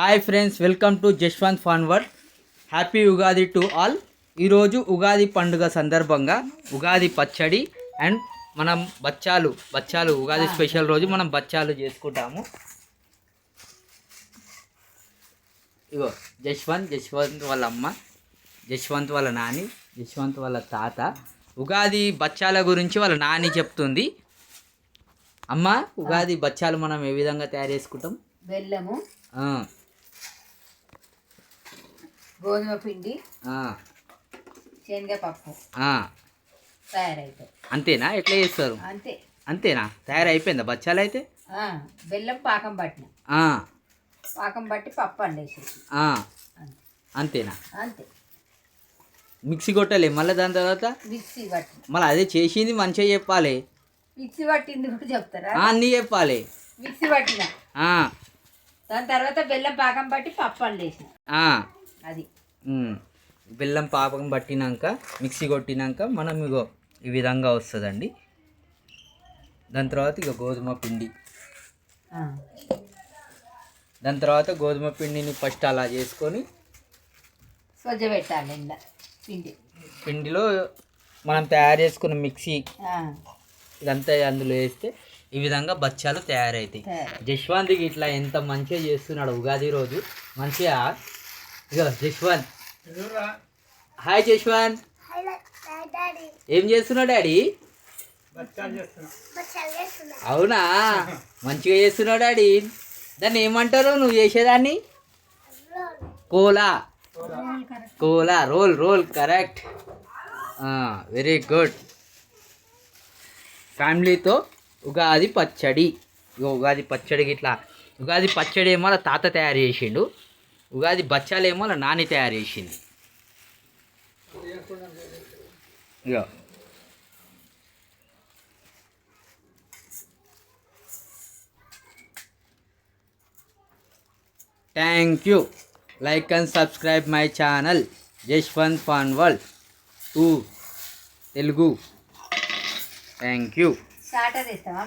Hi friends, welcome to Jashwanth fun world. Happy Ugadi to all. ఈరోజు ఉగాది పండుగ సందర్భంగా ఉగాది పచ్చడి అండ్ మనం బచ్చాలు ఉగాది స్పెషల్ రోజు మనం బచ్చాలు చేసుకుంటాము. ఇగో జశ్వంత్ వాళ్ళ అమ్మ, జశ్వంత్ వాళ్ళ నాని, జశ్వంత్ వాళ్ళ తాత ఉగాది బచ్చాల గురించి వాళ్ళ నాని చెప్తుంది. అమ్మ, ఉగాది బచ్చాలు మనం ఏ విధంగా తయారు చేసుకుంటాం? బెల్లము, గోధుమ పిండి, శనగపప్పు తయారైతాయి. అంతేనా? ఎట్లా చేస్తారు? అంతేనా? తయారైపోయిందా బచ్చాలు అయితే? బెల్లం పాకం బట్టి పప్పు అండేసి అంతేనా? అంతే. మిక్సీ కొట్టాలి మళ్ళీ దాని తర్వాత మిక్సీ పట్టి మళ్ళీ అదే చేసింది మంచిగా చెప్పాలి. మిక్సీ పట్టింది కూడా చెప్తారా? అన్నీ చెప్పాలి. మిక్సీ పట్టిన దాని తర్వాత బెల్లం పాకం బట్టి పప్పు అండేసిన అది. బెల్లం పాకం పట్టినాక మిక్సీ కొట్టినాక మనం ఇగో ఈ విధంగా వస్తుందండి. దాని తర్వాత ఇక గోధుమ పిండి, దాని తర్వాత గోధుమ పిండిని ఫస్ట్ అలా చేసుకొని సొజ్జ పెట్టాలి. పిండిలో మనం తయారు చేసుకున్న మిక్సీ ఇదంతా అందులో వేస్తే ఈ విధంగా బచ్చాలు తయారవుతాయి. జశ్వంత్కి ఇట్లా ఎంత మంచిగా చేస్తున్నాడు ఉగాది రోజు. మంచిగా ఇగో జశ్వంత్. హాయ్ జశ్వంత్, ఏం చేస్తున్నావు డాడీ? అవునా, మంచిగా చేస్తున్నావు డాడీ. దాన్ని ఏమంటారు నువ్వు చేసేదాన్ని? కోలా రోల్ కరెక్ట్. Very good. ఫ్యామిలీతో ఉగాది పచ్చడి. ఉగాది పచ్చడికి ఇట్లా ఉగాది పచ్చడి ఏమో తాత తయారు చేసిండు, ఉగాది బచ్చాలు ఏమో నాని తయారు చేసింది. ఇగో thank you. Like and subscribe my channel Jaswanth fun world 2 Telugu. Thank you. Starter ఇస్తావా?